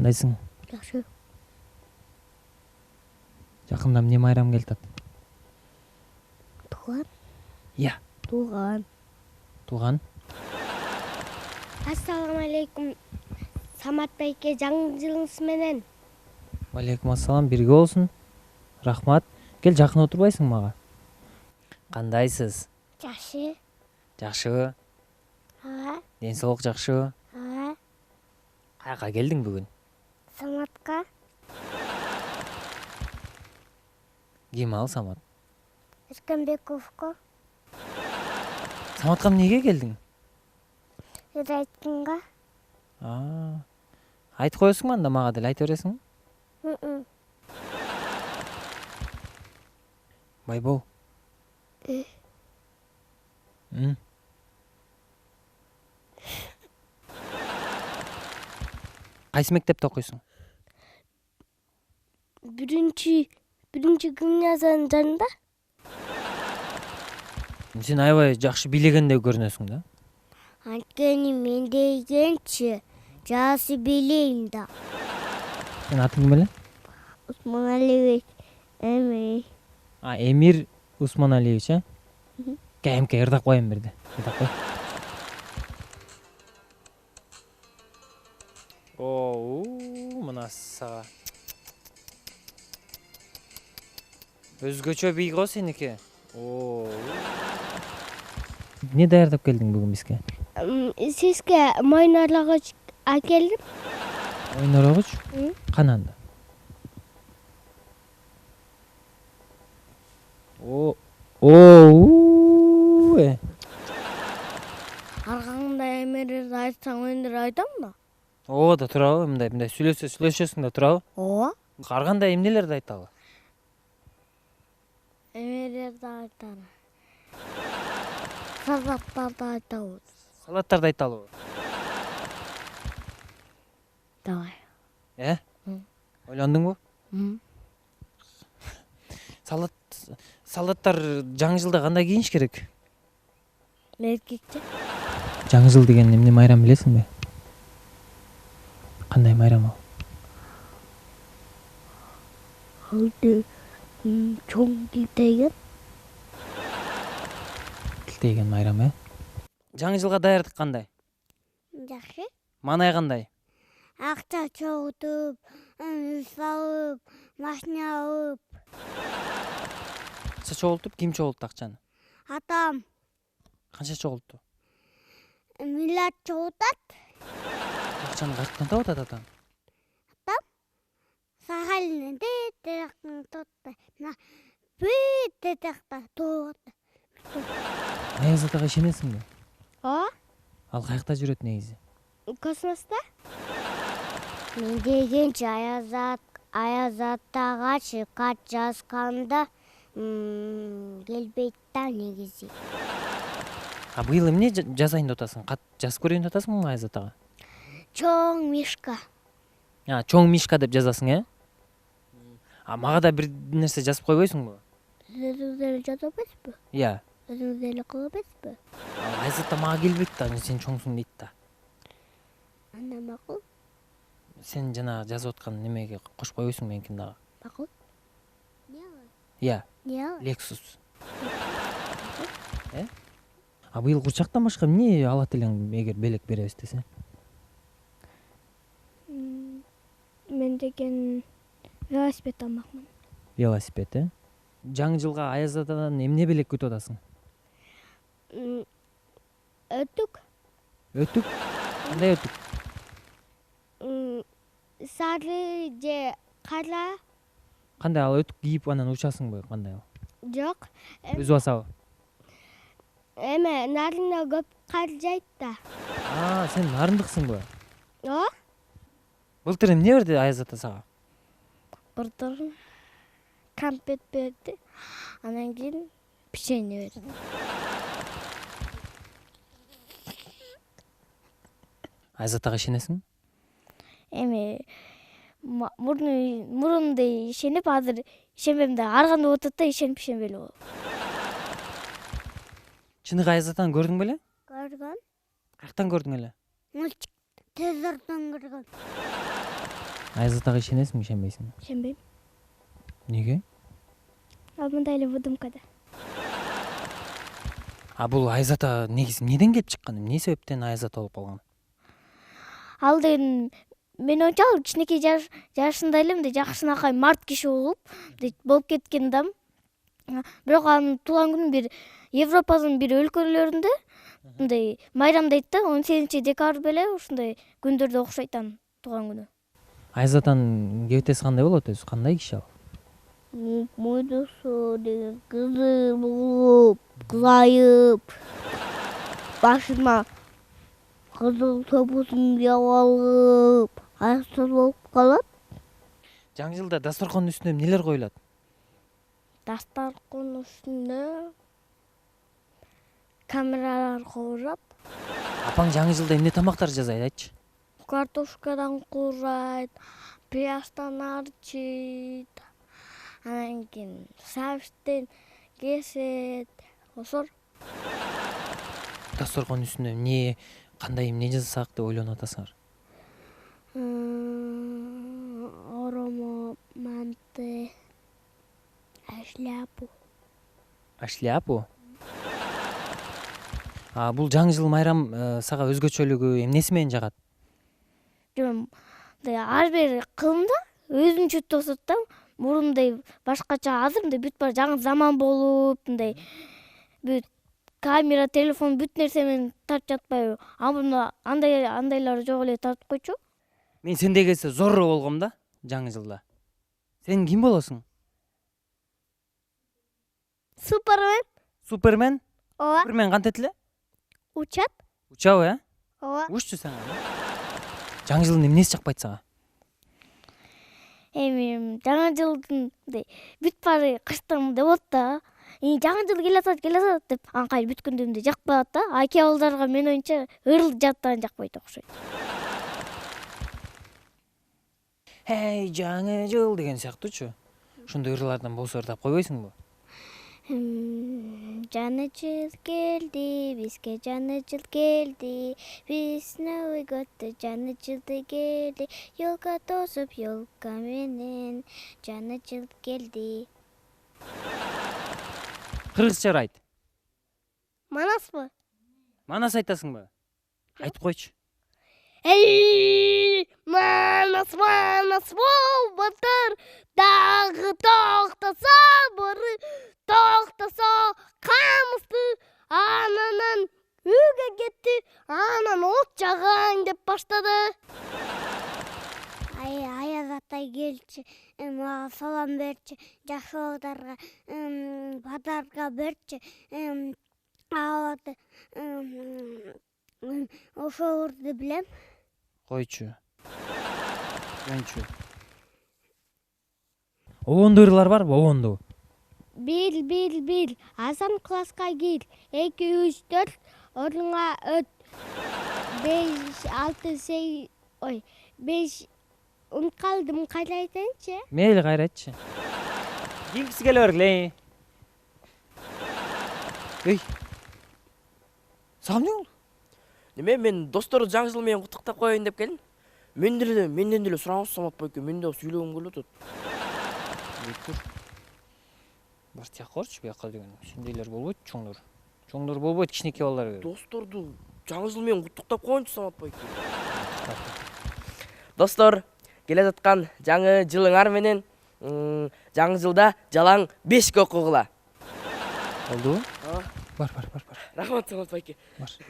Кандайсың? Жакшы. Жакында эмне майрам келатат? Тууган. Иә. Тууган. Ассаламу алейкум. Самат байке, жаңы жылыңыз менен. Алейкум ассалам, бирге болсун. Рахмат. Кел, жакын отурбайсың мага? Кандайсыз? Жакшы. Жакшыбы? Ден соолук жакшыбы? Каяка келдиң бүгүн? Саматка. Ким ал Самат? Эркенбековго. Саматка эмнеге келдиң? Айтканга. Айтып коесуңбу анда мага деле айта бересиңби? Байбол. Кайсы мектепте окуйсуң? Биринчи гимназиянын жанында. Сен аябай жакшы бийлегендей көрүнөсүң да. Анткени мен дегенчи жасы билейм да. Сен атың ким эле? Усманалиевич Эмир. Эмир Усманалиевич, Кемке ырдап коеюн бирде. Ырдап кой. Мына сага. Өзгөчө бий го сеники. Не даярдап келдиң бүгүн бизге? Сизге моюн орогуч акелдим. Моюн орогуч? Кананда? Аркаңда эмелерди айтсаң мендер айтам да. Ооба да турабы, мындай сүйлөшөсүң да турабы? Ооба. Кандай эмнелерди айталы? Эмелерди айталы. Салаттарды айтабыз. Салаттарды айталыбы? Давай. Ойлондуңбу? Салаттар жаңы жылда кандай кийиш керек? Эркекче. Жаңы жыл деген эмне майрам билесиңби? Кандай майрам ал? Чоң килтейген. Килтейген майрам, Жаңы жылга даярдык кандай? Жакшы. Маанай кандай? Акча чогултуп, салып, машина алып. Акча чогултуп, ким чогултту акчаны? Атам. Канча чогултту? Миллиард чогултат. Акчаны каяктан таап атат атам? Атам Сахалинден тирактын тотта. Бүт тиракта тоот. Аяз атага ишенесиңби? Ооба. Ал каякта жүрөт негизи? Космоста. Мен дегенчи Аяз атага кат жазганда келбейт да негизи. Быйыл эмне жазайын деп атасың? Кат жазып көрөйүн деп атасыңбы Аяз атага? Чоң мишка. Чоң мишка деп жазасың, Мага да бир нерсе жазып койбойсуңбу? Өзүңүз деле жаза албайсызбы? Иә. Өзүңүз деле кыла албайсызбы? Аяз ата мага келбейт да, сен чоңсуң дейт да. Анда макул. Сен жана жазып аткан немеге кошуп койбойсуңбу меникин дагы? Макул. Иә. Lexus. Быйыл курчактан башка эмне алат элең эгер белек беребиз десе? Мен деген велосипед алмакмын. Велосипед, Жаңы жылга Аяз атадан эмне белек күтүп атасың? Өтүк. Өтүк? Кандай өтүк? Сары же кара. Кандай ал өтүк кийип анан учасыңбы? Кандай ал? Жок. Өз басабы? Эме нарында көп кар жайт да. Сен нарындыксыңбы? Ооба. Былтыр эмне берди Аяз ата сага? Былтыр конфет берди. Анан кийин печенье берди. Аяз атага ишенесиңби? Эми мурунда ишенип, азыр ишенбейм да. Ар кандай болуп атат да, ишенип ишенбей эле. Чыныгы Аяз атаны көрдүң беле? Көргөн. Каяктан көрдүң эле? Телевизордон көргөн. Айзатага ишенесиңби, ишенбейсиңби? Ишенбейм. Неге? Ал мындай эле выдумкада. Бул Айзата негизи эмнеден келип чыккан? Эмне себептен Айзата болуп калган? Ал деген мен ойча ал кичинекей жашында эле мындай жакшынакай март киши болуп кеткен да. Бирок анын туулган күнү бир Европанын бир өлкөлөрүндө мындай майрамдайт да, 18 декабрь эле ушундай күндөрдө окшойт анын туулган күнү. Айзатанын кебетеси кандай болот өзү? Кандай киши ал? Мойдосу деген кызыл болуп, кызайып, башына кызыл топузун кийип алып, аяктуу болуп калат. Жаңы жылда дасторкондун үстүнө эмнелер коюлат? Дастаркон үстүндө камералар куурат, Апаң жаңы жылда эмне тамактар жасайт, айтчы? картошкадан куурайт, пыяздан арчийт, анан кийин сабиштен кесет, ошол. Дасторкондун үстүнө эмне, кандай эмне жасасак деп ойлонуп атасыңар? Оромо, манты, шляпу. Шляпу? Бул жаңы жыл майрам сага өзгөчөлүгү эмнеси менен жагат? Ар бир кылымда өзүнчө тосот да. Мурундай башкача, азыр мындай бүт баары жаңы заман болуп, мындай бүт камера, телефон бүт нерсе менен тартып жатпайбы? Мурда андайлар жок эле тартып койчу. Мен сендей кезде Зорро болгом да жаңы жылда. Сен ким болосуң? Супермен. Супермен? Ооба. Супермен кантет эле? Учат. Учабы, Ооба. Уччу сен аны. Жаңы жылдын эмнеси жакпайт сага? Эми жаңы жылдын мындай бүт баары кычтан мындай болот да. Жаңы жыл келе атат деп анкай бүт күндө мындай жакпай атат да. Кээ балдарга менин оюмча ырыл жаттан жакпайт окшойт. Эй, жаңы жыл деген сыяктуучу. Ошондой ырлардан болсо ырдап койбойсуңбу? Жаңы жыл келди, бизге жаңы жыл келди, биз Новый годду жаңы жылды келди, елка тосуп елка менен жаңы жыл келди. Кыргызча айт. Манаспы? Манас айтасыңбы? Айтып койчу. Эй, манас бол батыр, дагы токтосо бары, токтосо камызды, анан үйгө кетти, анан от жагайын деп баштады. Аяз атай келчи, мага салам берчи, жакшы балдарга подарка берчи, ошолорду билем. Койчу. Жөнчү. Обондуу ырлар барбы, обондуу? Бил, Асан класска кир, 2, 3, 4, ордуңа өт. 5, 6, 8, 5, унуткалдым, кайра айтайынчы? Мейли, кайра айтчы. Кийгиси келе бергиле. Эй. Сага эмне болду? Неме, мен досторду жаңы жыл менен куттуктап коеюн деп келдим. Менден деле сурагыңыз саматпай экен, мен да сүйлөгөм келип атат. Бар тияк корчу, бияка деген. Сендейлер болбойт, чоңдор. Чоңдор болбойт, кичинекей балдар берет. Досторду жаңы жыл менен куттуктап коеюнчу саматпай экен. Достор, келе жаткан жаңы жылыңар менен жаңы жылда жалаң 5 окугула. Болдубу? Ооба. Бар. Рахмат саматпай экен. Бар.